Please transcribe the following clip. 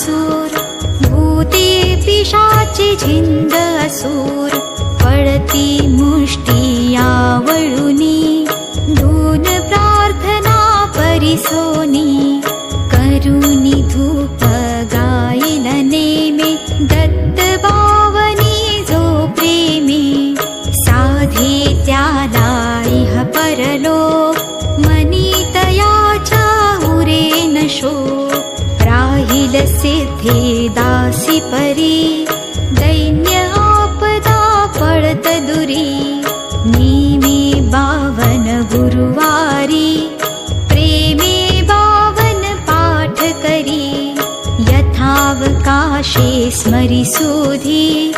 असुर भूते पिशाचे झिंद असुर पडती मुष्टी आवळुनी धून प्रार्थना परिसोनी करुनी धूप गाईल नेमे दत्त बावनी जो प्रेमे साधे त्याला इह परलोक मनीतयाच्या उरे नशो राहिल सिद्धे दासी परी दैन्य आपदा पडत दुरी नेमे 52 गुरुवारी प्रेमे 52 पाठ करी यथावकाशे स्मरी सुधी